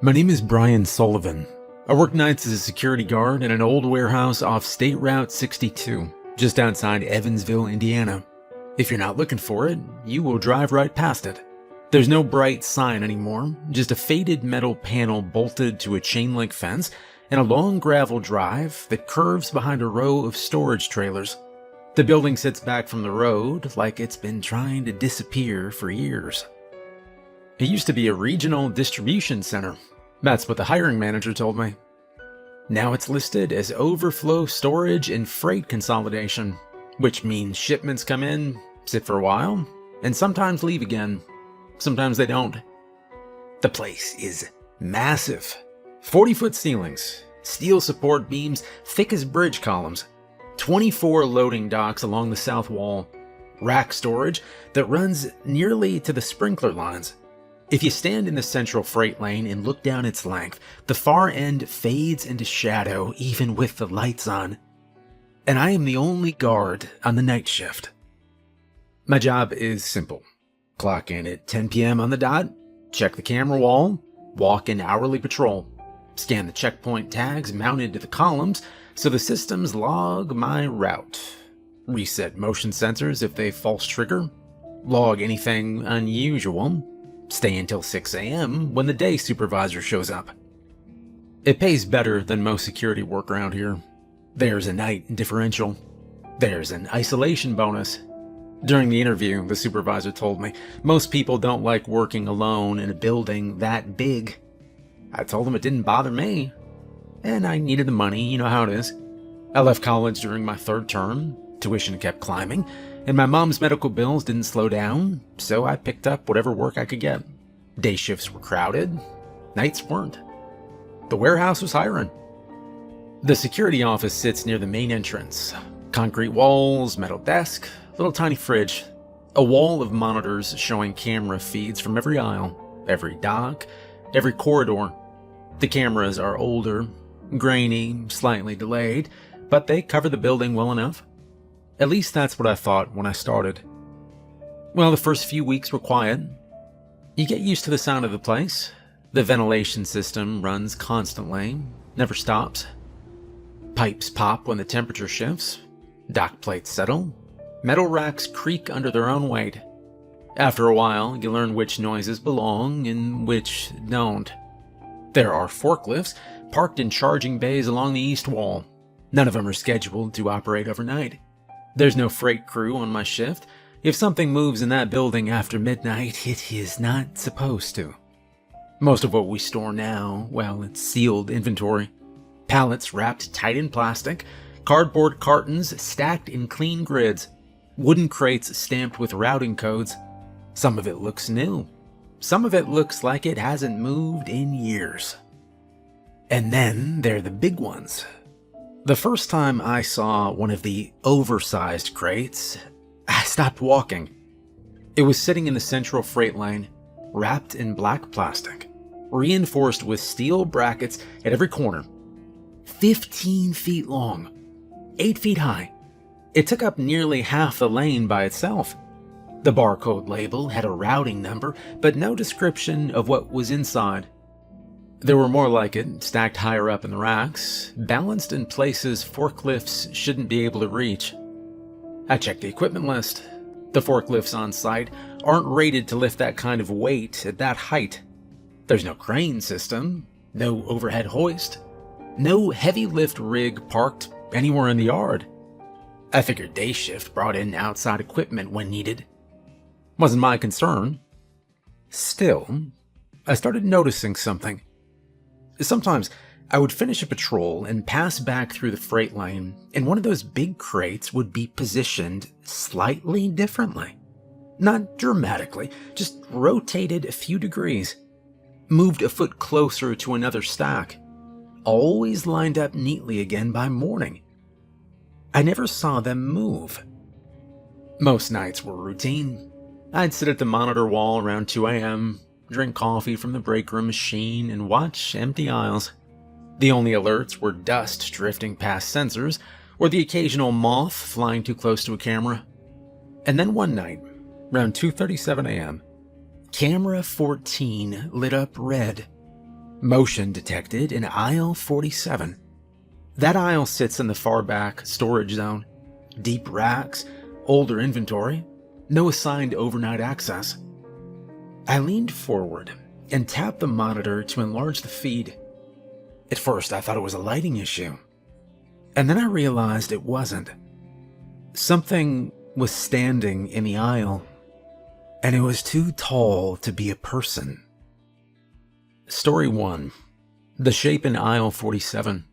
My name is Brian Sullivan. I work nights as a security guard in an old warehouse off State Route 62, just outside Evansville, Indiana. If you're not looking for it, you will drive right past it. There's no bright sign anymore, just a faded metal panel bolted to a chain-link fence and a long gravel drive that curves behind a row of storage trailers. The building sits back from the road like it's been trying to disappear for years. It used to be a regional distribution center. That's what the hiring manager told me. Now it's listed as overflow storage and freight consolidation, which means shipments come in, sit for a while, and sometimes leave again. Sometimes they don't. The place is massive. 40-foot ceilings, steel support beams thick as bridge columns, 24 loading docks along the south wall, rack storage that runs nearly to the sprinkler lines. If you stand in the central freight lane and look down its length, the far end fades into shadow even with the lights on. And I am the only guard on the night shift. My job is simple. Clock in at 10 p.m. on the dot, check the camera wall, walk in hourly patrol, scan the checkpoint tags mounted to the columns so the systems log my route, reset motion sensors if they false trigger, log anything unusual, stay until 6 a.m. when the day supervisor shows up. It pays better than most security work around here. There's a night differential. There's an isolation bonus. During the interview, the supervisor told me most people don't like working alone in a building that big. I told him it didn't bother me. And I needed the money, you know how it is. I left college during my third term, tuition kept climbing, and my mom's medical bills didn't slow down, so I picked up whatever work I could get. Day shifts were crowded, nights weren't. The warehouse was hiring. The security office sits near the main entrance. Concrete walls, metal desk, little tiny fridge, a wall of monitors showing camera feeds from every aisle, every dock, every corridor. The cameras are older, grainy, slightly delayed, but they cover the building well enough. At least that's what I thought when I started. Well, the first few weeks were quiet. You get used to the sound of the place. The ventilation system runs constantly, never stops. Pipes pop when the temperature shifts. Dock plates settle. Metal racks creak under their own weight. After a while, you learn which noises belong and which don't. There are forklifts parked in charging bays along the east wall. None of them are scheduled to operate overnight. There's no freight crew on my shift. If something moves in that building after midnight, it is not supposed to. Most of what we store now, well, it's sealed inventory. Pallets wrapped tight in plastic, cardboard cartons stacked in clean grids, wooden crates stamped with routing codes. Some of it looks new. Some of it looks like it hasn't moved in years. And then there are the big ones. The first time I saw one of the oversized crates, I stopped walking. It was sitting in the central freight lane, wrapped in black plastic, reinforced with steel brackets at every corner. 15 feet long, 8 feet high. It took up nearly half the lane by itself. The barcode label had a routing number, but no description of what was inside. There were more like it, stacked higher up in the racks, balanced in places forklifts shouldn't be able to reach. I checked the equipment list. The forklifts on site aren't rated to lift that kind of weight at that height. There's no crane system, no overhead hoist, no heavy lift rig parked anywhere in the yard. I figured day shift brought in outside equipment when needed. Wasn't my concern. Still, I started noticing something. Sometimes I would finish a patrol and pass back through the freight lane, and one of those big crates would be positioned slightly differently. Not dramatically, just rotated a few degrees. Moved a foot closer to another stack. Always lined up neatly again by morning. I never saw them move. Most nights were routine. I'd sit at the monitor wall around 2 a.m., drink coffee from the break room machine, and watch empty aisles. The only alerts were dust drifting past sensors, or the occasional moth flying too close to a camera. And then one night, around 2:37 a.m., camera 14 lit up red. Motion detected in aisle 47. That aisle sits in the far back storage zone. Deep racks, older inventory, no assigned overnight access. I leaned forward and tapped the monitor to enlarge the feed. At first, I thought it was a lighting issue. And then I realized it wasn't. Something was standing in the aisle, and it was too tall to be a person. Story 1. The shape in aisle 47.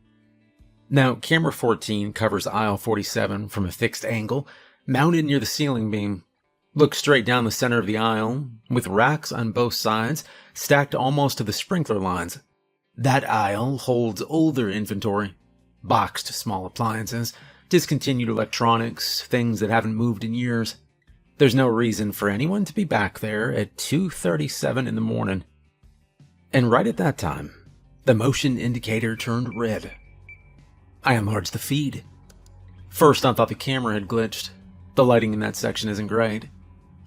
Now, camera 14 covers aisle 47 from a fixed angle, mounted near the ceiling beam. Look straight down the center of the aisle, with racks on both sides, stacked almost to the sprinkler lines. That aisle holds older inventory, boxed small appliances, discontinued electronics, things that haven't moved in years. There's no reason for anyone to be back there at 2:37 in the morning. And right at that time, the motion indicator turned red. I enlarged the feed. First, I thought the camera had glitched. The lighting in that section isn't great.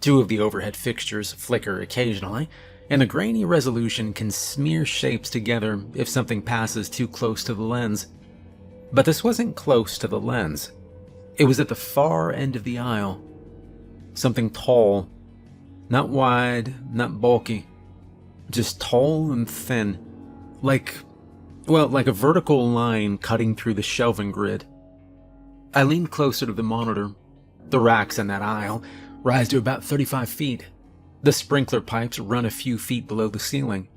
Two of the overhead fixtures flicker occasionally, and the grainy resolution can smear shapes together if something passes too close to the lens. But this wasn't close to the lens. It was at the far end of the aisle. Something tall. Not wide, not bulky. Just tall and thin. Like a vertical line cutting through the shelving grid. I leaned closer to the monitor. The racks in that aisle rise to about 35 feet. The sprinkler pipes run a few feet below the ceiling.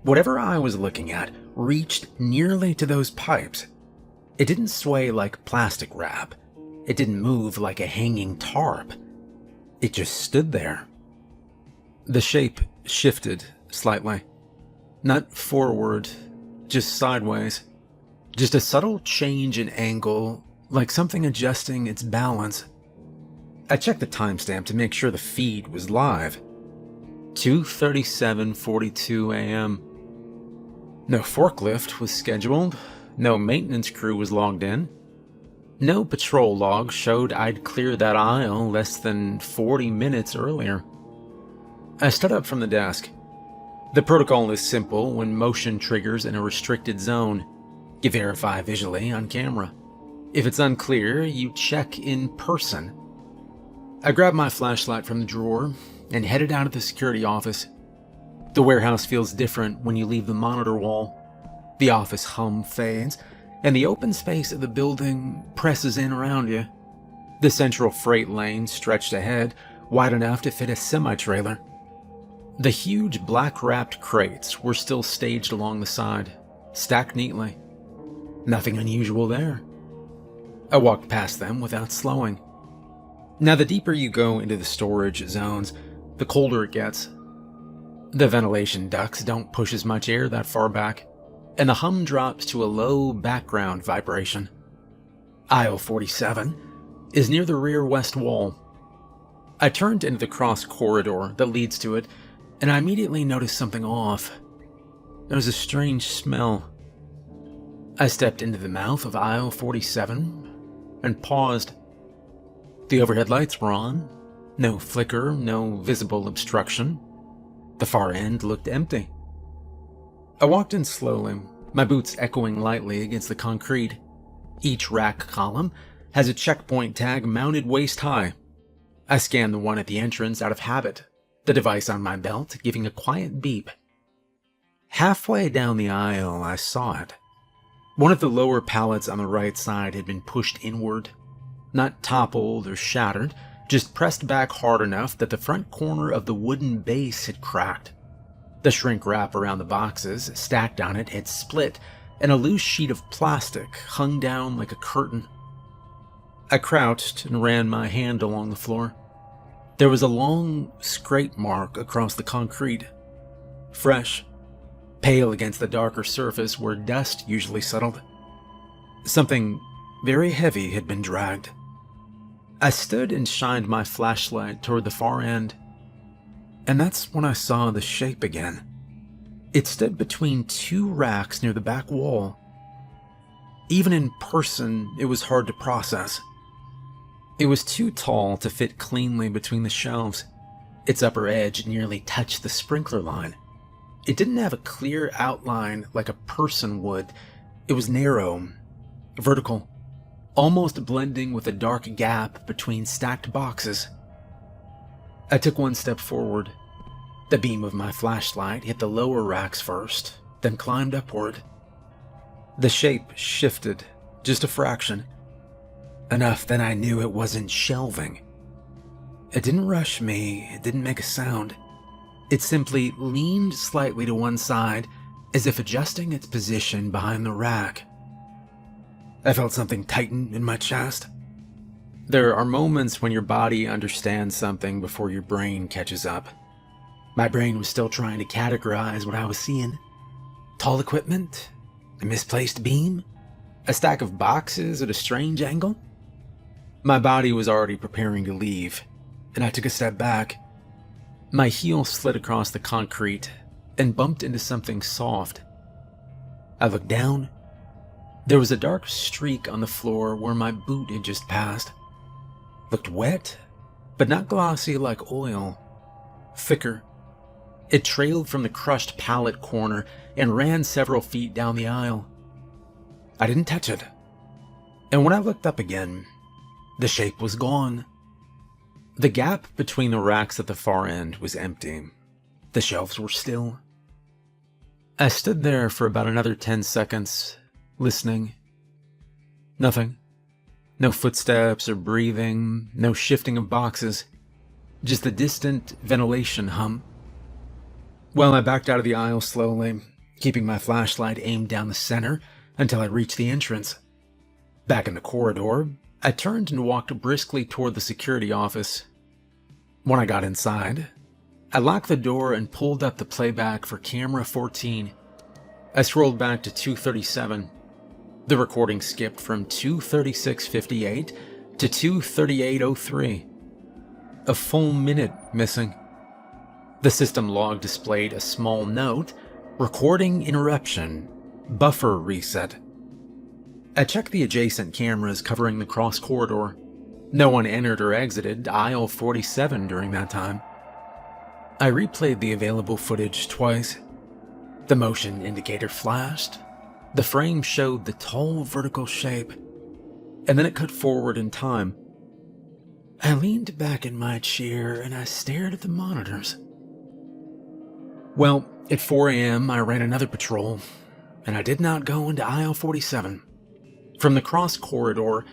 Whatever I was looking at reached nearly to those pipes. It didn't sway like plastic wrap. It didn't move like a hanging tarp. It just stood there. The shape shifted slightly. Not forward, just sideways. Just a subtle change in angle, like something adjusting its balance. I checked the timestamp to make sure the feed was live. 2:37:42 a.m. No forklift was scheduled. No maintenance crew was logged in. No patrol log showed I'd cleared that aisle less than 40 minutes earlier. I stood up from the desk. The protocol is simple when motion triggers in a restricted zone. You verify visually on camera. If it's unclear, you check in person. I grabbed my flashlight from the drawer and headed out of the security office. The warehouse feels different when you leave the monitor wall. The office hum fades, and the open space of the building presses in around you. The central freight lane stretched ahead, wide enough to fit a semi-trailer. The huge black-wrapped crates were still staged along the side, stacked neatly. Nothing unusual there. I walked past them without slowing. Now, the deeper you go into the storage zones, the colder it gets. The ventilation ducts don't push as much air that far back, and the hum drops to a low background vibration. Aisle 47 is near the rear west wall. I turned into the cross corridor that leads to it, and I immediately noticed something off. There was a strange smell. I stepped into the mouth of aisle 47 and paused. The overhead lights were on. No flicker, no visible obstruction. The far end looked empty. I walked in slowly, my boots echoing lightly against the concrete. Each rack column has a checkpoint tag mounted waist high. I scanned the one at the entrance out of habit, the device on my belt giving a quiet beep. Halfway down the aisle, I saw it. One of the lower pallets on the right side had been pushed inward. Not toppled or shattered, just pressed back hard enough that the front corner of the wooden base had cracked. The shrink wrap around the boxes stacked on it had split, and a loose sheet of plastic hung down like a curtain. I crouched and ran my hand along the floor. There was a long scrape mark across the concrete. Fresh, pale against the darker surface where dust usually settled. Something very heavy had been dragged. I stood and shined my flashlight toward the far end, and that's when I saw the shape again. It stood between two racks near the back wall. Even in person, it was hard to process. It was too tall to fit cleanly between the shelves. Its upper edge nearly touched the sprinkler line. It didn't have a clear outline like a person would. It was narrow, vertical, almost blending with a dark gap between stacked boxes. I took one step forward. The beam of my flashlight hit the lower racks first, then climbed upward. The shape shifted, just a fraction. Enough that I knew it wasn't shelving. It didn't rush me, it didn't make a sound. It simply leaned slightly to one side, as if adjusting its position behind the rack. I felt something tighten in my chest. There are moments when your body understands something before your brain catches up. My brain was still trying to categorize what I was seeing. Tall equipment? A misplaced beam? A stack of boxes at a strange angle? My body was already preparing to leave, and I took a step back. My heel slid across the concrete and bumped into something soft. I looked down. There was a dark streak on the floor where my boot had just passed. Looked wet, but not glossy like oil. Thicker. It trailed from the crushed pallet corner and ran several feet down the aisle. I didn't touch it. And when I looked up again, the shape was gone. The gap between the racks at the far end was empty. The shelves were still. I stood there for about another 10 seconds, listening. Nothing. No footsteps or breathing, no shifting of boxes. Just the distant ventilation hum. Well, I backed out of the aisle slowly, keeping my flashlight aimed down the center until I reached the entrance. Back in the corridor, I turned and walked briskly toward the security office. When I got inside, I locked the door and pulled up the playback for camera 14. I scrolled back to 2:37. The recording skipped from 2:36:58 to 2:38:03. A full minute missing. The system log displayed a small note, recording interruption, buffer reset. I checked the adjacent cameras covering the cross corridor. No one entered or exited aisle 47 during that time. I replayed the available footage twice. The motion indicator flashed. The frame showed the tall vertical shape, and then it cut forward in time. I leaned back in my chair and I stared at the monitors. Well, at 4 a.m. I ran another patrol, and I did not go into aisle 47. From the cross corridor,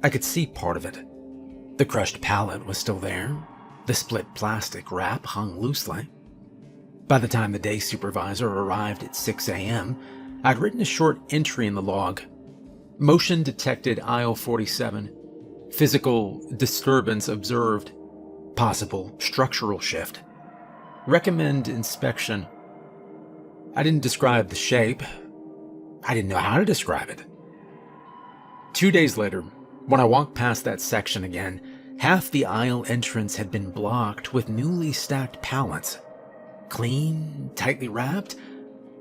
I could see part of it. The crushed pallet was still there. The split plastic wrap hung loosely. By the time the day supervisor arrived at 6 a.m., I'd written a short entry in the log. Motion detected aisle 47. Physical disturbance observed. Possible structural shift. Recommend inspection. I didn't describe the shape. I didn't know how to describe it. 2 days later, when I walked past that section again, half the aisle entrance had been blocked with newly stacked pallets. Clean, tightly wrapped,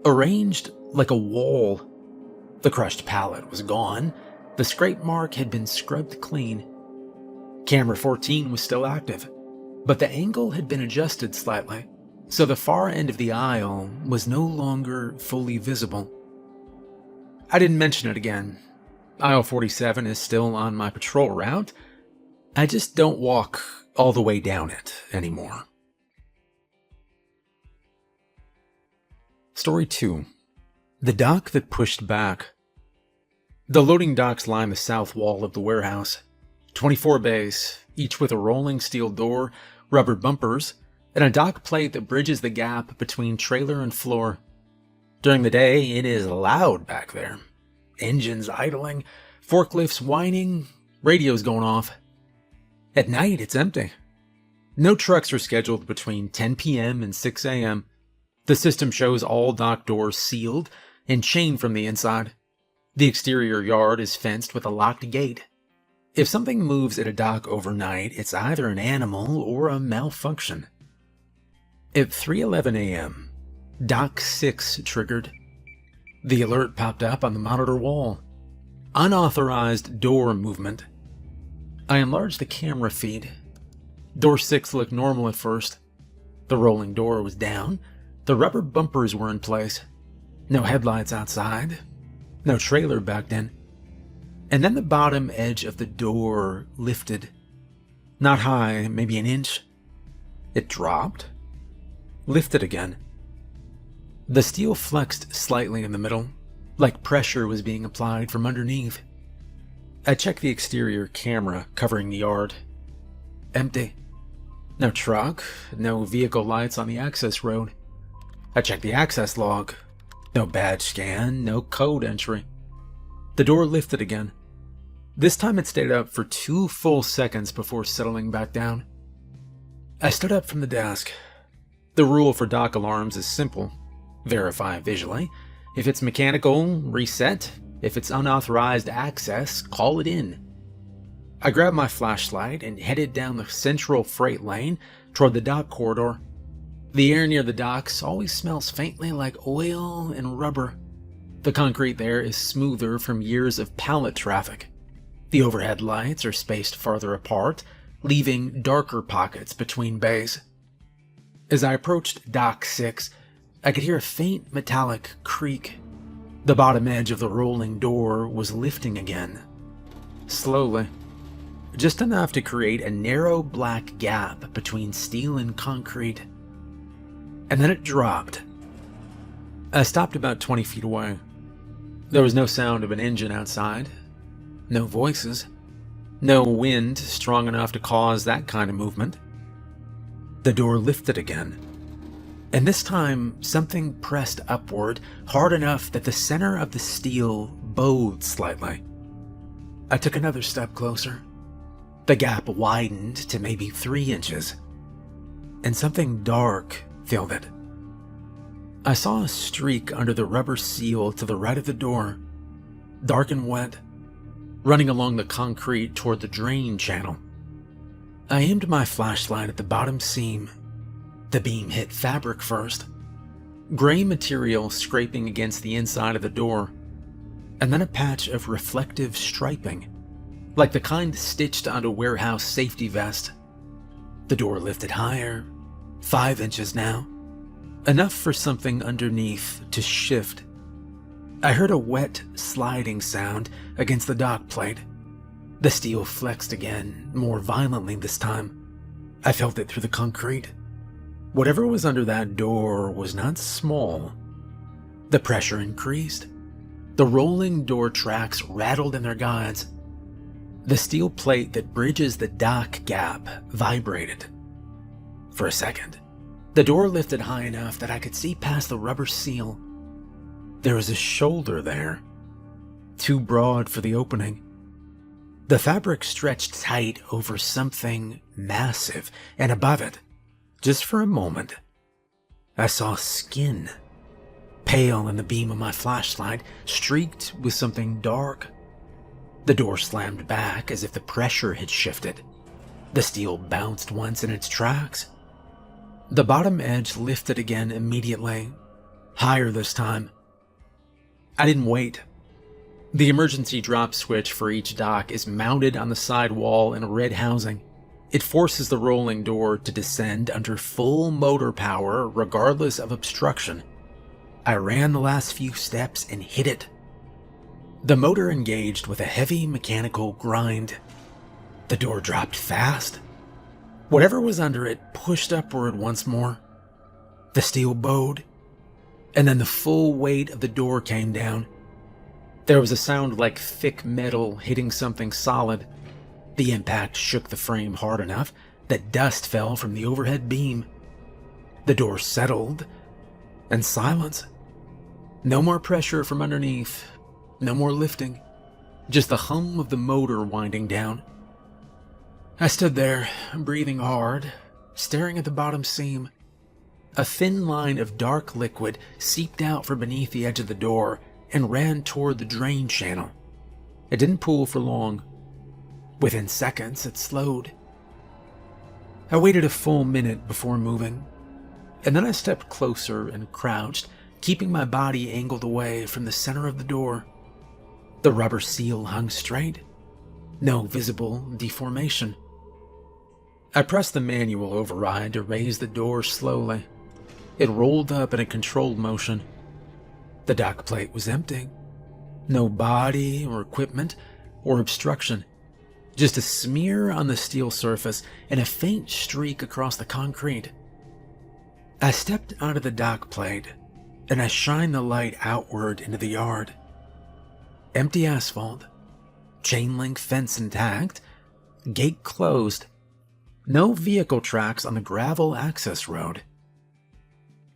arranged like a wall. The crushed pallet was gone. The scrape mark had been scrubbed clean. Camera 14 was still active, but the angle had been adjusted slightly, so the far end of the aisle was no longer fully visible. I didn't mention it again. Aisle 47 is still on my patrol route. I just don't walk all the way down it anymore. Story 2. The dock that pushed back. The loading docks line the south wall of the warehouse. 24 bays, each with a rolling steel door, rubber bumpers, and a dock plate that bridges the gap between trailer and floor. During the day, it is loud back there. Engines idling, forklifts whining, radios going off. At night, it's empty. No trucks are scheduled between 10 p.m. and 6 a.m. The system shows all dock doors sealed and chained from the inside. The exterior yard is fenced with a locked gate. If something moves at a dock overnight, it's either an animal or a malfunction. At 3:11 a.m., Dock 6 triggered. The alert popped up on the monitor wall. Unauthorized door movement. I enlarged the camera feed. Door 6 looked normal at first. The rolling door was down. The rubber bumpers were in place. No headlights outside. No trailer backed in. And then the bottom edge of the door lifted. Not high, maybe an inch. It dropped. Lifted again. The steel flexed slightly in the middle, like pressure was being applied from underneath. I checked the exterior camera covering the yard. Empty. No truck, no vehicle lights on the access road. I checked the access log. No badge scan, no code entry. The door lifted again. This time it stayed up for 2 full seconds before settling back down. I stood up from the desk. The rule for dock alarms is simple. Verify visually. If it's mechanical, reset. If it's unauthorized access, call it in. I grabbed my flashlight and headed down the central freight lane toward the dock corridor. The air near the docks always smells faintly like oil and rubber. The concrete there is smoother from years of pallet traffic. The overhead lights are spaced farther apart, leaving darker pockets between bays. As I approached Dock 6, I could hear a faint metallic creak. The bottom edge of the rolling door was lifting again. Slowly. Just enough to create a narrow black gap between steel and concrete. And then it dropped. I stopped about 20 feet away. There was no sound of an engine outside. No voices. No wind strong enough to cause that kind of movement. The door lifted again. And this time, something pressed upward hard enough that the center of the steel bowed slightly. I took another step closer. The gap widened to maybe 3 inches. And something dark filled it. I saw a streak under the rubber seal to the right of the door, dark and wet, running along the concrete toward the drain channel. I aimed my flashlight at the bottom seam. The beam hit fabric first, gray material scraping against the inside of the door, and then a patch of reflective striping, like the kind stitched onto warehouse safety vest. The door lifted higher, 5 inches now, enough for something underneath to shift. I heard a wet, sliding sound against the dock plate. The steel flexed again, more violently this time. I felt it through the concrete. Whatever was under that door was not small. The pressure increased. The rolling door tracks rattled in their guides. The steel plate that bridges the dock gap vibrated. For a second, the door lifted high enough that I could see past the rubber seal. There was a shoulder there, too broad for the opening. The fabric stretched tight over something massive, and above it, just for a moment, I saw skin, pale in the beam of my flashlight, streaked with something dark. The door slammed back as if the pressure had shifted. The steel bounced once in its tracks. The bottom edge lifted again immediately, higher this time. I didn't wait. The emergency drop switch for each dock is mounted on the side wall in a red housing. It forces the rolling door to descend under full motor power regardless of obstruction. I ran the last few steps and hit it. The motor engaged with a heavy mechanical grind. The door dropped fast. Whatever was under it pushed upward once more. The steel bowed, and then the full weight of the door came down. There was a sound like thick metal hitting something solid. The impact shook the frame hard enough that dust fell from the overhead beam. The door settled, and silence. No more pressure from underneath, no more lifting, just the hum of the motor winding down. I stood there, breathing hard, staring at the bottom seam. A thin line of dark liquid seeped out from beneath the edge of the door and ran toward the drain channel. It didn't pool for long. Within seconds, it slowed. I waited a full minute before moving, and then I stepped closer and crouched, keeping my body angled away from the center of the door. The rubber seal hung straight, no visible deformation. I pressed the manual override to raise the door slowly. It rolled up in a controlled motion. The dock plate was empty. No body or equipment or obstruction. Just a smear on the steel surface and a faint streak across the concrete. I stepped out of the dock plate and I shined the light outward into the yard. Empty asphalt, chain link fence intact, gate closed, no vehicle tracks on the gravel access road.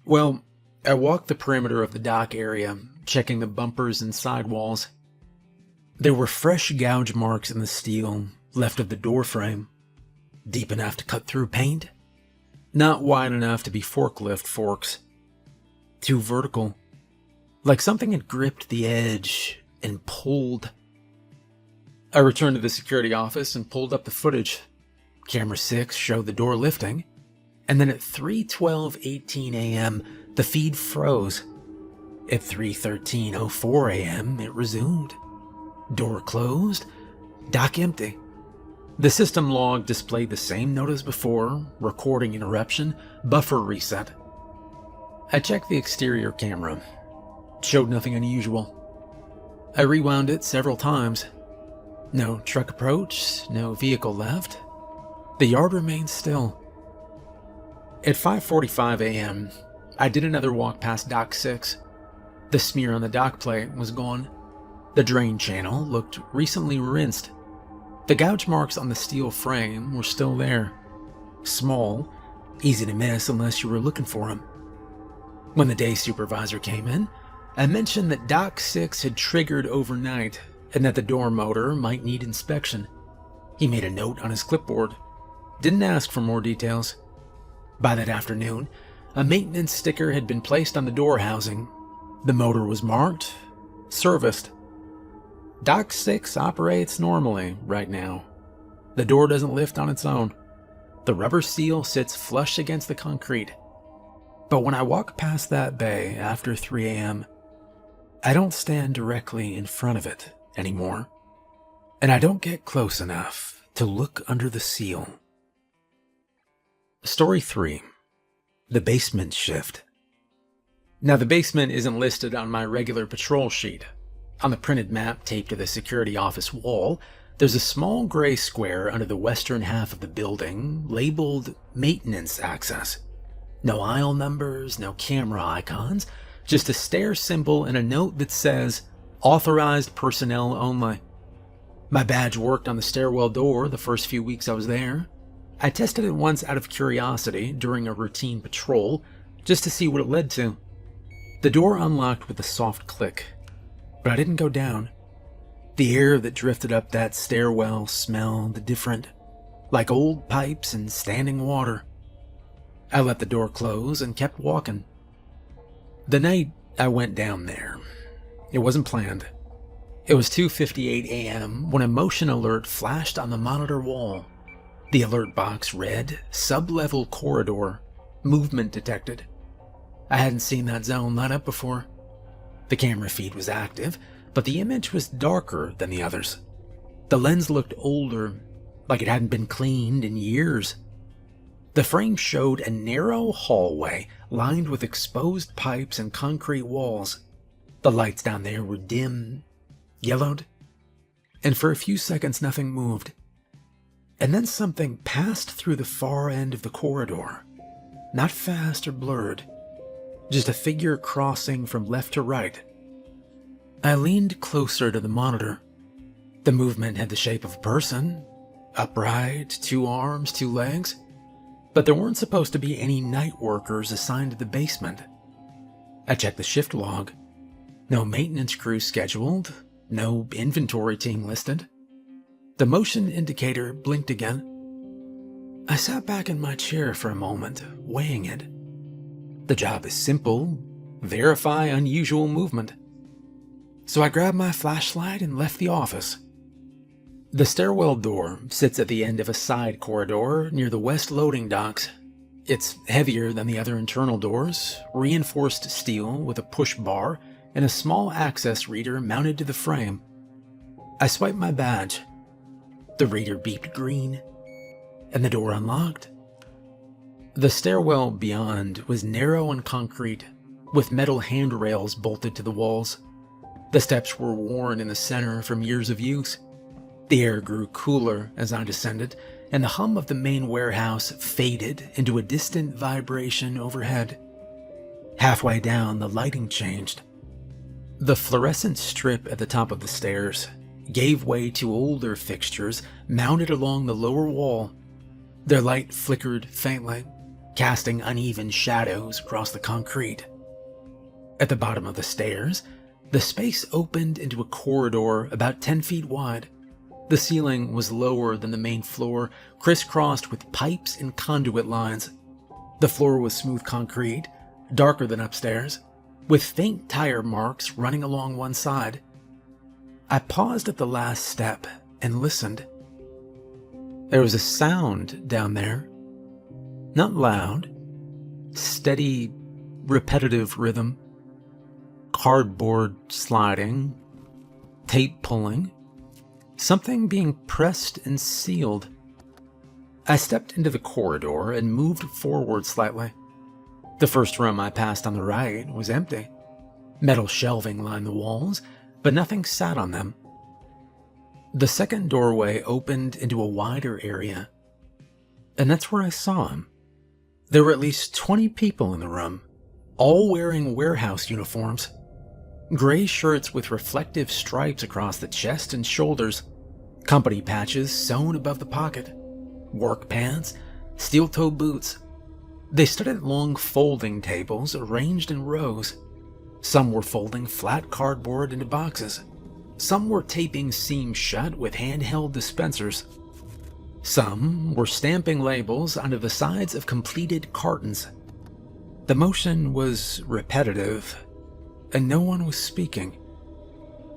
Well, I walked the perimeter of the dock area, checking the bumpers and sidewalls. There were fresh gouge marks in the steel left of the door frame, deep enough to cut through paint, not wide enough to be forklift forks. Too vertical, like something had gripped the edge and pulled. I returned to the security office and pulled up the footage. Camera 6 showed the door lifting, and then at 3:12:18 a.m., the feed froze. At 3:13:04 a.m., it resumed. Door closed, dock empty. The system log displayed the same note as before: recording interruption, buffer reset. I checked the exterior camera. Showed nothing unusual. I rewound it several times. No truck approach, no vehicle left. The yard remained still. At 5:45 a.m., I did another walk past Dock 6. The smear on the dock plate was gone. The drain channel looked recently rinsed. The gouge marks on the steel frame were still there. Small, easy to miss unless you were looking for them. When the day supervisor came in, I mentioned that Dock 6 had triggered overnight and that the door motor might need inspection. He made a note on his clipboard. Didn't ask for more details. By that afternoon, a maintenance sticker had been placed on the door housing. The motor was marked, serviced. Dock 6 operates normally right now. The door doesn't lift on its own. The rubber seal sits flush against the concrete. But when I walk past that bay after 3 a.m., I don't stand directly in front of it anymore. And I don't get close enough to look under the seal. Story 3. The basement shift. Now, the basement isn't listed on my regular patrol sheet. On the printed map taped to the security office wall, there's a small gray square under the western half of the building labeled Maintenance Access. No aisle numbers, no camera icons, just a stair symbol and a note that says, Authorized personnel only. My badge worked on the stairwell door the first few weeks I was there. I tested it once out of curiosity during a routine patrol, just to see what it led to. The door unlocked with a soft click, but I didn't go down. The air that drifted up that stairwell smelled different, like old pipes and standing water. I let the door close and kept walking. The night I went down there, it wasn't planned. It was 2:58 a.m. when a motion alert flashed on the monitor wall. The alert box read, sub-level corridor, movement detected. I hadn't seen that zone light up before. The camera feed was active, but the image was darker than the others. The lens looked older, like it hadn't been cleaned in years. The frame showed a narrow hallway lined with exposed pipes and concrete walls. The lights down there were dim, yellowed, and for a few seconds nothing moved. And then something passed through the far end of the corridor. Not fast or blurred, just a figure crossing from left to right. I leaned closer to the monitor. The movement had the shape of a person, upright, 2 arms, 2 legs, but there weren't supposed to be any night workers assigned to the basement. I checked the shift log. No maintenance crew scheduled, no inventory team listed. The motion indicator blinked again. I sat back in my chair for a moment, weighing it. The job is simple: verify unusual movement. So I grabbed my flashlight and left the office. The stairwell door sits at the end of a side corridor near the west loading docks. It's heavier than the other internal doors, reinforced steel with a push bar and a small access reader mounted to the frame. I swiped my badge. The reader beeped green, and the door unlocked. The stairwell beyond was narrow and concrete, with metal handrails bolted to the walls. The steps were worn in the center from years of use. The air grew cooler as I descended, and the hum of the main warehouse faded into a distant vibration overhead. Halfway down, the lighting changed. The fluorescent strip at the top of the stairs gave way to older fixtures mounted along the lower wall. Their light flickered faintly, casting uneven shadows across the concrete. At the bottom of the stairs, the space opened into a corridor about 10 feet wide. The ceiling was lower than the main floor, crisscrossed with pipes and conduit lines. The floor was smooth concrete, darker than upstairs, with faint tire marks running along one side. I paused at the last step and listened. There was a sound down there. Not loud, steady, repetitive rhythm. Cardboard sliding, tape pulling, something being pressed and sealed. I stepped into the corridor and moved forward slightly. The first room I passed on the right was empty. Metal shelving lined the walls, but nothing sat on them. The second doorway opened into a wider area, and that's where I saw him. There were at least 20 people in the room, all wearing warehouse uniforms. Gray shirts with reflective stripes across the chest and shoulders, company patches sewn above the pocket, work pants, steel-toe boots. They stood at long folding tables arranged in rows. Some were folding flat cardboard into boxes. Some were taping seams shut with handheld dispensers. Some were stamping labels onto the sides of completed cartons. The motion was repetitive, and no one was speaking.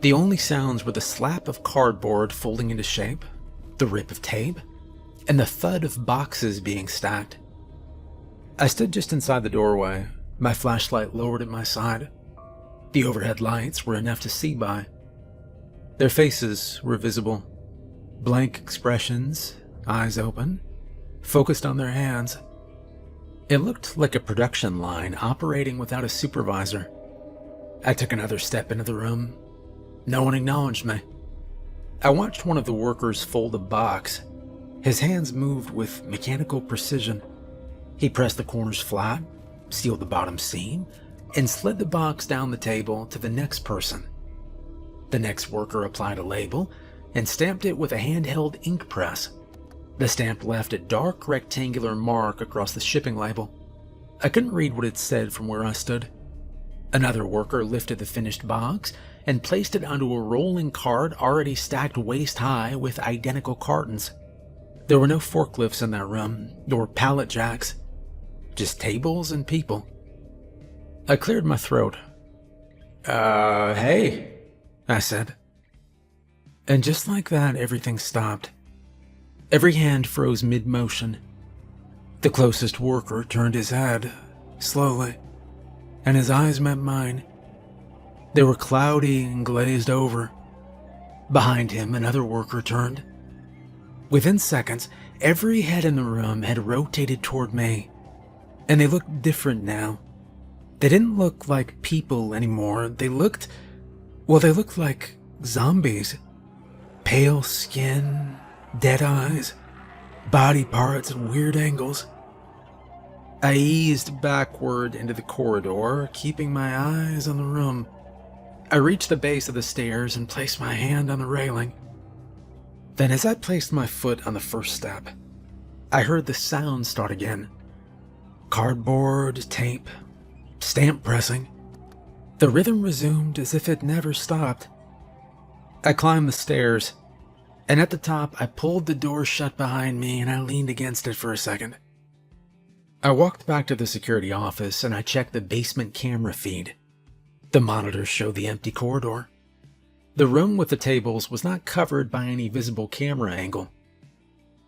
The only sounds were the slap of cardboard folding into shape, the rip of tape, and the thud of boxes being stacked. I stood just inside the doorway, my flashlight lowered at my side. The overhead lights were enough to see by. Their faces were visible, blank expressions, eyes open, focused on their hands. It looked like a production line operating without a supervisor. I took another step into the room. No one acknowledged me. I watched one of the workers fold a box. His hands moved with mechanical precision. He pressed the corners flat, sealed the bottom seam, and slid the box down the table to the next person. The next worker applied a label and stamped it with a handheld ink press. The stamp left a dark rectangular mark across the shipping label. I couldn't read what it said from where I stood. Another worker lifted the finished box and placed it onto a rolling cart already stacked waist-high with identical cartons. There were no forklifts in that room, or pallet jacks, just tables and people. I cleared my throat. Hey, I said. And just like that, everything stopped. Every hand froze mid-motion. The closest worker turned his head, slowly, and his eyes met mine. They were cloudy and glazed over. Behind him, another worker turned. Within seconds, every head in the room had rotated toward me, and they looked different now. They didn't look like people anymore. They looked like zombies. Pale skin, dead eyes, body parts at weird angles. I eased backward into the corridor, keeping my eyes on the room. I reached the base of the stairs and placed my hand on the railing. Then as I placed my foot on the first step, I heard the sound start again. Cardboard, tape, stamp pressing. The rhythm resumed as if it never stopped. I climbed the stairs, and at the top I pulled the door shut behind me and I leaned against it for a second. I walked back to the security office and I checked the basement camera feed. The monitors showed the empty corridor. The room with the tables was not covered by any visible camera angle.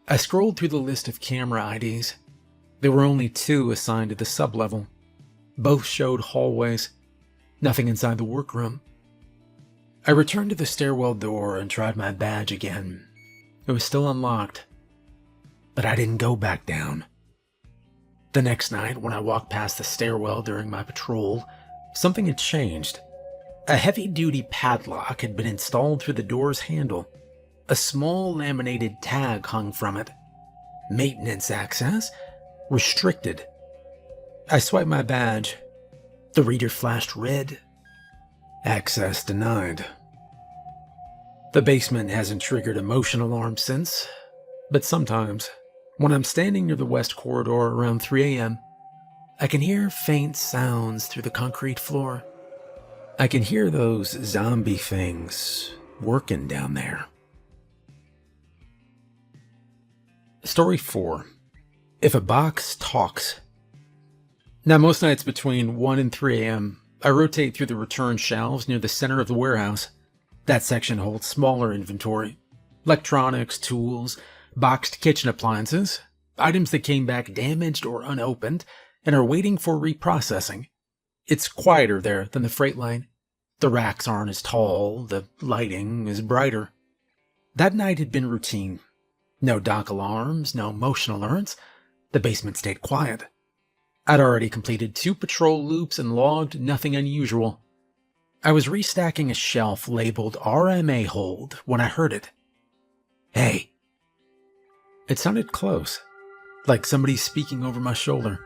I scrolled through the list of camera IDs. There were only 2 assigned to the sublevel. Both showed hallways, nothing inside the workroom. I returned to the stairwell door and tried my badge again. It was still unlocked, but I didn't go back down. The next night, when I walked past the stairwell during my patrol, something had changed. A heavy-duty padlock had been installed through the door's handle. A small laminated tag hung from it. Maintenance access restricted. I swiped my badge. The reader flashed red. Access denied. The basement hasn't triggered a motion alarm since, but sometimes, when I'm standing near the west corridor around 3 a.m., I can hear faint sounds through the concrete floor. I can hear those zombie things working down there. Story 4. If a box talks. Now, most nights between 1 and 3 a.m., I rotate through the return shelves near the center of the warehouse. That section holds smaller inventory. Electronics, tools, boxed kitchen appliances, items that came back damaged or unopened and are waiting for reprocessing. It's quieter there than the freight line. The racks aren't as tall, the lighting is brighter. That night had been routine. No dock alarms, no motion alerts. The basement stayed quiet. I'd already completed 2 patrol loops and logged nothing unusual. I was restacking a shelf labeled RMA Hold when I heard it. Hey. It sounded close, like somebody speaking over my shoulder.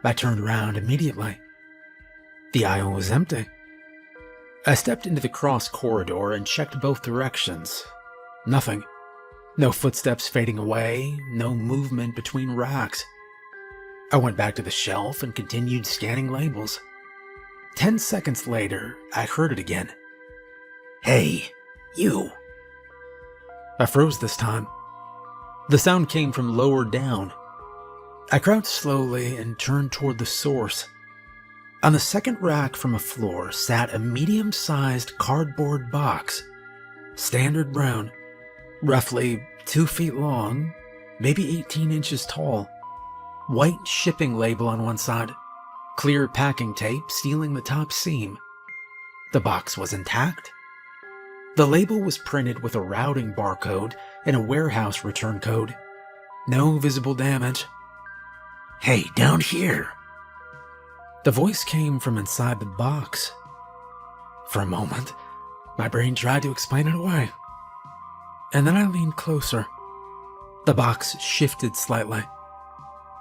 I turned around immediately. The aisle was empty. I stepped into the cross corridor and checked both directions. Nothing. No footsteps fading away, no movement between racks. I went back to the shelf and continued scanning labels. 10 seconds later, I heard it again. Hey, you. I froze this time. The sound came from lower down. I crouched slowly and turned toward the source. On the second rack from a floor sat a medium-sized cardboard box. Standard brown, roughly 2 feet long, maybe 18 inches tall. White shipping label on one side, clear packing tape sealing the top seam. The box was intact. The label was printed with a routing barcode and a warehouse return code. No visible damage. Hey, down here. The voice came from inside the box. For a moment, my brain tried to explain it away. And then I leaned closer. The box shifted slightly.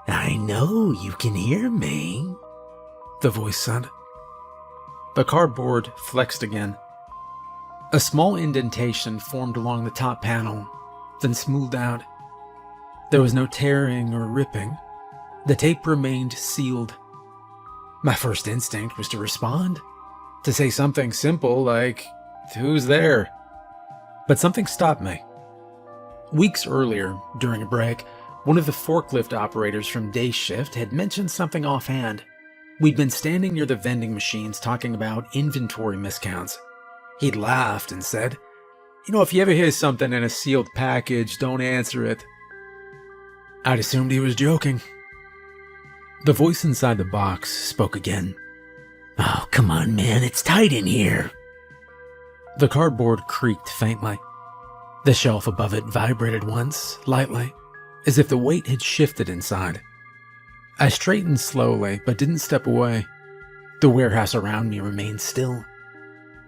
I know you can hear me, the voice said. The cardboard flexed again. A small indentation formed along the top panel, then smoothed out. There was no tearing or ripping. The tape remained sealed. My first instinct was to respond, to say something simple like, "Who's there?" But something stopped me. Weeks earlier, during a break, one of the forklift operators from day shift had mentioned something offhand. We'd been standing near the vending machines talking about inventory miscounts. He'd laughed and said, if you ever hear something in a sealed package, don't answer it. I'd assumed he was joking. The voice inside the box spoke again. Oh, come on, man, it's tight in here. The cardboard creaked faintly. The shelf above it vibrated once, lightly, as if the weight had shifted inside. I straightened slowly, but didn't step away. The warehouse around me remained still.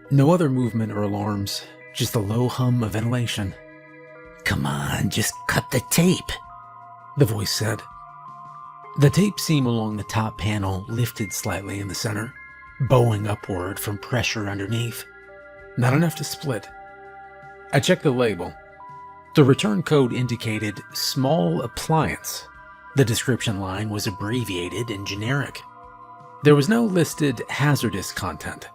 No other movement or alarms, just the low hum of ventilation. Come on, just cut the tape, the voice said. The tape seam along the top panel lifted slightly in the center, bowing upward from pressure underneath. Not enough to split. I checked the label. The return code indicated small appliance. The description line was abbreviated and generic. There was no listed hazardous content.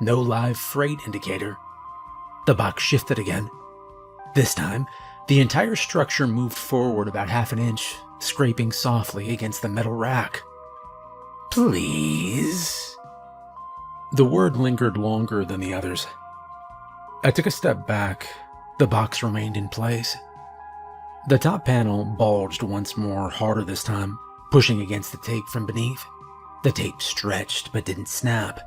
No live freight indicator. The box shifted again. This time, the entire structure moved forward about half an inch, scraping softly against the metal rack. Please? The word lingered longer than the others. I took a step back. The box remained in place. The top panel bulged once more, harder this time, pushing against the tape from beneath. The tape stretched but didn't snap.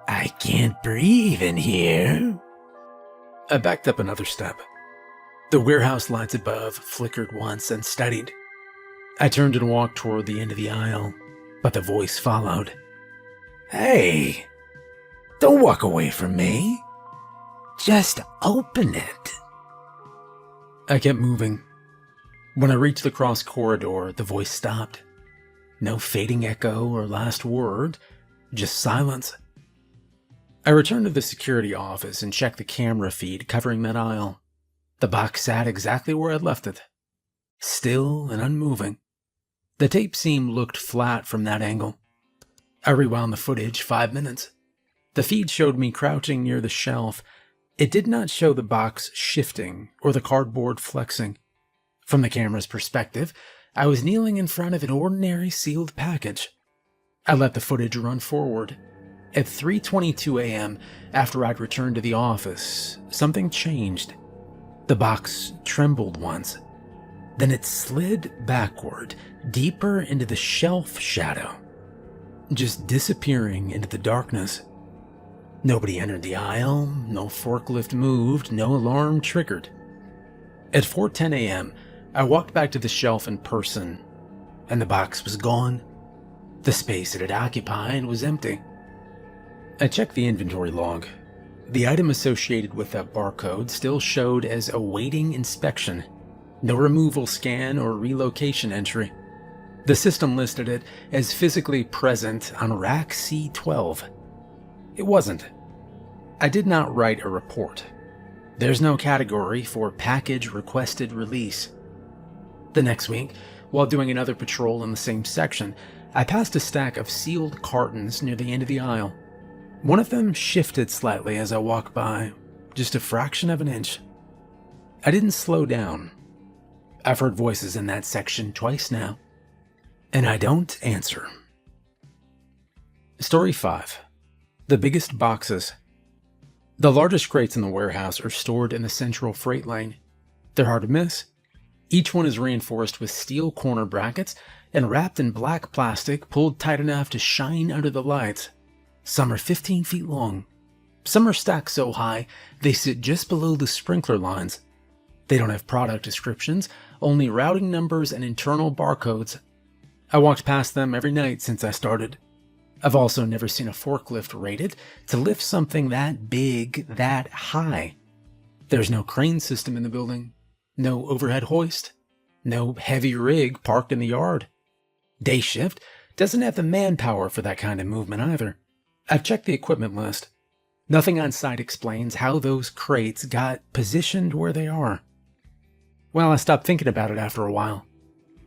I can't breathe in here. I backed up another step. The warehouse lights above flickered once and steadied. I turned and walked toward the end of the aisle, but the voice followed. "Hey, don't walk away from me. Just open it." I kept moving. When I reached the cross corridor, the voice stopped. No fading echo or last word, just silence. I returned to the security office and checked the camera feed covering that aisle. The box sat exactly where I'd left it, still and unmoving. The tape seam looked flat from that angle. I rewound the footage 5 minutes. The feed showed me crouching near the shelf. It did not show the box shifting or the cardboard flexing. From the camera's perspective, I was kneeling in front of an ordinary sealed package. I let the footage run forward. At 3:22 a.m., after I'd returned to the office, something changed. The box trembled once. Then it slid backward, deeper into the shelf shadow, just disappearing into the darkness. Nobody entered the aisle, no forklift moved, no alarm triggered. At 4:10 a.m., I walked back to the shelf in person, and the box was gone. The space it had occupied was empty. I checked the inventory log. The item associated with that barcode still showed as awaiting inspection. No removal scan or relocation entry. The system listed it as physically present on rack C12. It wasn't. I did not write a report. There's no category for package requested release. The next week, while doing another patrol in the same section, I passed a stack of sealed cartons near the end of the aisle. One of them shifted slightly as I walked by, just a fraction of an inch. I didn't slow down. I've heard voices in that section twice now, and I don't answer. Story 5. The biggest boxes. The largest crates in the warehouse are stored in the central freight lane. They're hard to miss. Each one is reinforced with steel corner brackets and wrapped in black plastic pulled tight enough to shine under the lights. Some are 15 feet long. Some are stacked so high they sit just below the sprinkler lines. They don't have product descriptions, only routing numbers and internal barcodes. I walked past them every night since I started. I've also never seen a forklift rated to lift something that big, that high. There's no crane system in the building, no overhead hoist, no heavy rig parked in the yard. Day shift doesn't have the manpower for that kind of movement either. I've checked the equipment list. Nothing on site explains how those crates got positioned where they are. Well, I stopped thinking about it after a while.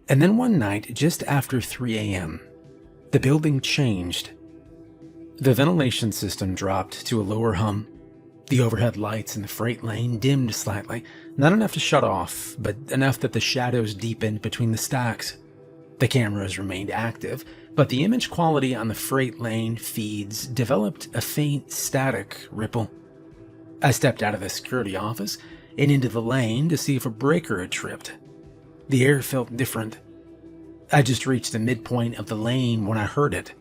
And then one night, just after 3 a.m., the building changed. The ventilation system dropped to a lower hum. The overhead lights in the freight lane dimmed slightly, not enough to shut off, but enough that the shadows deepened between the stacks. The cameras remained active, but the image quality on the freight lane feeds developed a faint static ripple. I stepped out of the security office and into the lane to see if a breaker had tripped. The air felt different. I just reached the midpoint of the lane when I heard it.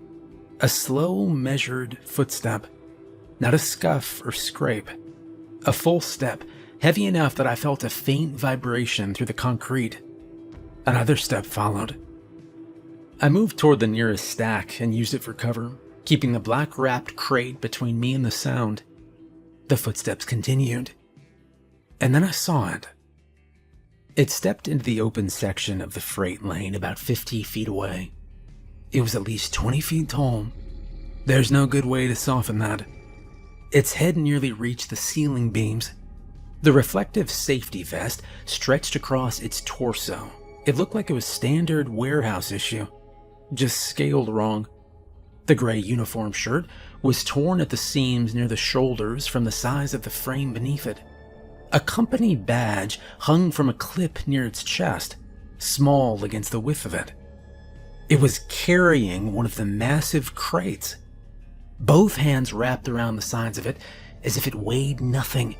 A slow, measured footstep. Not a scuff or scrape. A full step, heavy enough that I felt a faint vibration through the concrete. Another step followed. I moved toward the nearest stack and used it for cover, keeping the black-wrapped crate between me and the sound. The footsteps continued. And then I saw it. It stepped into the open section of the freight lane about 50 feet away. It was at least 20 feet tall. There's no good way to soften that. Its head nearly reached the ceiling beams. The reflective safety vest stretched across its torso. It looked like it was standard warehouse issue, just scaled wrong. The gray uniform shirt was torn at the seams near the shoulders from the size of the frame beneath it. A company badge hung from a clip near its chest, small against the width of it. It was carrying one of the massive crates, both hands wrapped around the sides of it as if it weighed nothing.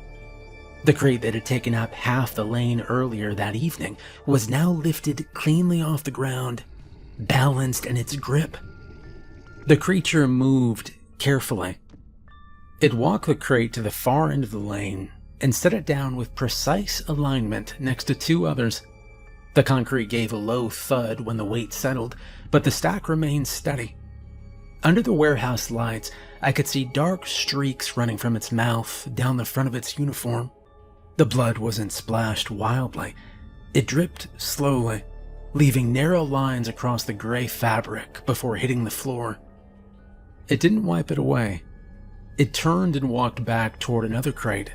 The crate that had taken up half the lane earlier that evening was now lifted cleanly off the ground, balanced in its grip. The creature moved carefully. It walked the crate to the far end of the lane and set it down with precise alignment next to two others. The concrete gave a low thud when the weight settled, but the stack remained steady. Under the warehouse lights, I could see dark streaks running from its mouth down the front of its uniform. The blood wasn't splashed wildly. It dripped slowly, leaving narrow lines across the gray fabric before hitting the floor. It didn't wipe it away. It turned and walked back toward another crate.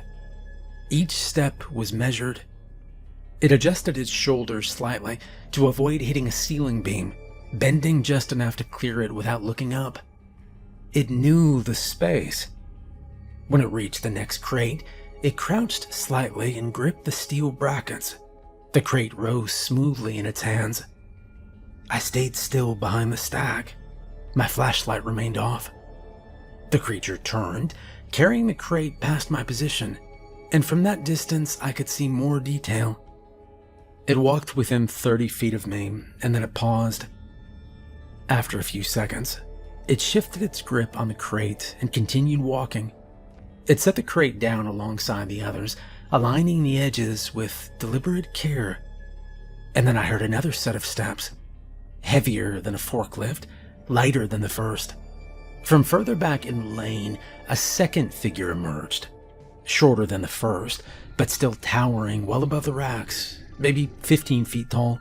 Each step was measured. It adjusted its shoulders slightly to avoid hitting a ceiling beam, bending just enough to clear it without looking up. It knew the space. When it reached the next crate, it crouched slightly and gripped the steel brackets. The crate rose smoothly in its hands. I stayed still behind the stack. My flashlight remained off. The creature turned, carrying the crate past my position, and from that distance I could see more detail. It walked within 30 feet of me, and then it paused. After a few seconds, it shifted its grip on the crate and continued walking. It set the crate down alongside the others, aligning the edges with deliberate care. And then I heard another set of steps, heavier than a forklift, lighter than the first. From further back in the lane, a second figure emerged, shorter than the first, but still towering well above the racks, maybe 15 feet tall.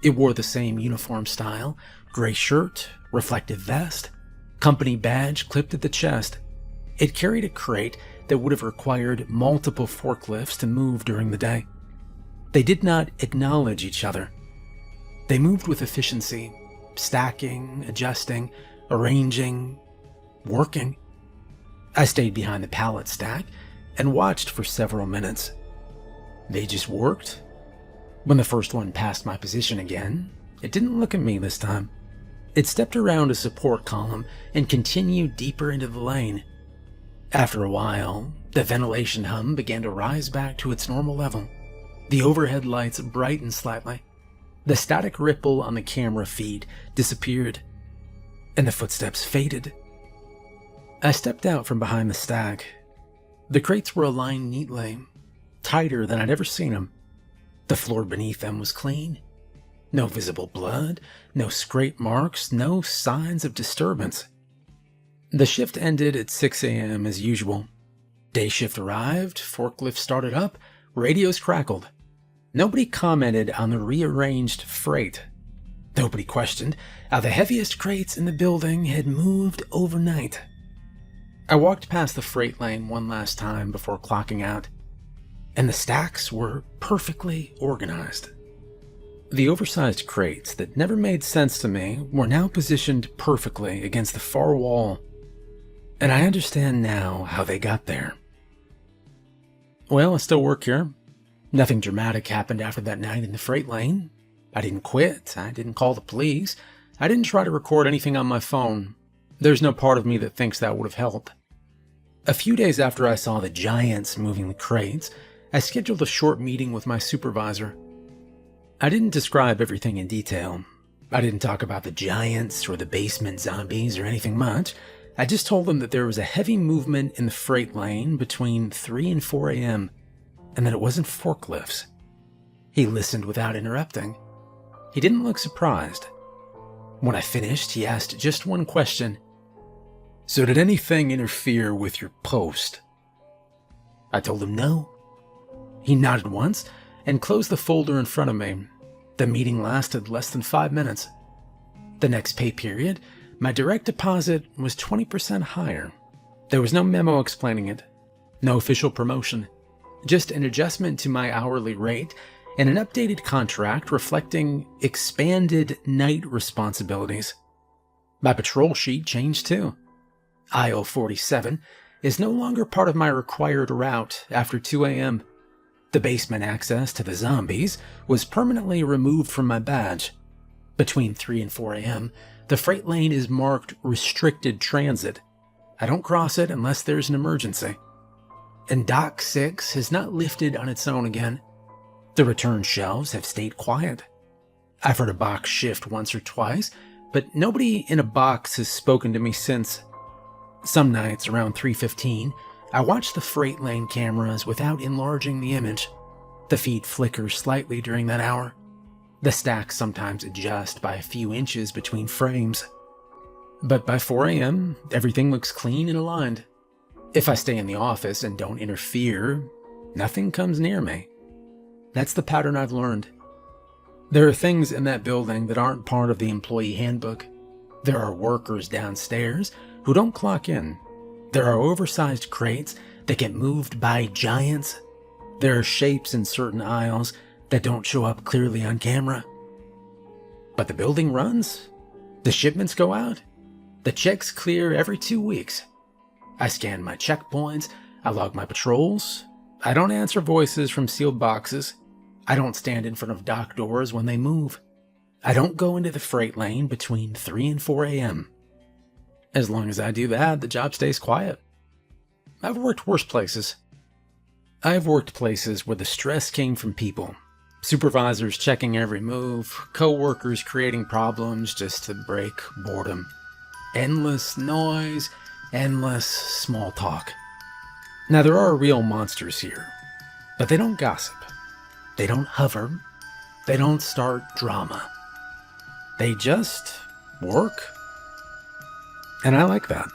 It wore the same uniform style, gray shirt, reflective vest, company badge clipped at the chest. It carried a crate that would have required multiple forklifts to move during the day. They did not acknowledge each other. They moved with efficiency, stacking, adjusting, arranging, working. I stayed behind the pallet stack and watched for several minutes. They just worked. When the first one passed my position again, it didn't look at me this time. It stepped around a support column and continued deeper into the lane. After a while, the ventilation hum began to rise back to its normal level. The overhead lights brightened slightly. The static ripple on the camera feed disappeared, and the footsteps faded. I stepped out from behind the stack. The crates were aligned neatly, tighter than I'd ever seen them. The floor beneath them was clean. No visible blood, no scrape marks, no signs of disturbance. The shift ended at 6 a.m. as usual. Day shift arrived, forklift started up, radios crackled. Nobody commented on the rearranged freight. Nobody questioned how the heaviest crates in the building had moved overnight. I walked past the freight lane one last time before clocking out, and the stacks were perfectly organized. The oversized crates that never made sense to me were now positioned perfectly against the far wall, and I understand now how they got there. Well, I still work here. Nothing dramatic happened after that night in the freight lane. I didn't quit. I didn't call the police. I didn't try to record anything on my phone. There's no part of me that thinks that would have helped. A few days after I saw the giants moving the crates, I scheduled a short meeting with my supervisor. I didn't describe everything in detail. I didn't talk about the giants or the basement zombies or anything much. I just told him that there was a heavy movement in the freight lane between 3 and 4 a.m., and that it wasn't forklifts. He listened without interrupting. He didn't look surprised. When I finished, he asked just one question. "So did anything interfere with your post?" I told him no. He nodded once and closed the folder in front of me. The meeting lasted less than 5 minutes. The next pay period, my direct deposit was 20% higher. There was no memo explaining it, no official promotion, just an adjustment to my hourly rate and an updated contract reflecting expanded night responsibilities. My patrol sheet changed too. Aisle 47 is no longer part of my required route after 2 a.m. The basement access to the zombies was permanently removed from my badge. Between 3 and 4 a.m., the freight lane is marked restricted transit. I don't cross it unless there's an emergency. And Dock 6 has not lifted on its own again. The return shelves have stayed quiet. I've heard a box shift once or twice, but nobody in a box has spoken to me since. Some nights around 3:15, I watch the freight lane cameras without enlarging the image. The feed flickers slightly during that hour. The stacks sometimes adjust by a few inches between frames. But by 4 a.m., everything looks clean and aligned. If I stay in the office and don't interfere, nothing comes near me. That's the pattern I've learned. There are things in that building that aren't part of the employee handbook. There are workers downstairs who don't clock in. There are oversized crates that get moved by giants. There are shapes in certain aisles that don't show up clearly on camera. But the building runs. The shipments go out. The checks clear every 2 weeks. I scan my checkpoints. I log my patrols. I don't answer voices from sealed boxes. I don't stand in front of dock doors when they move. I don't go into the freight lane between 3 and 4 a.m. As long as I do that, the job stays quiet. I've worked worse places. I've worked places where the stress came from people. Supervisors checking every move, co-workers creating problems just to break boredom. Endless noise, endless small talk. Now there are real monsters here, but they don't gossip. They don't hover. They don't start drama. They just work. And I like that.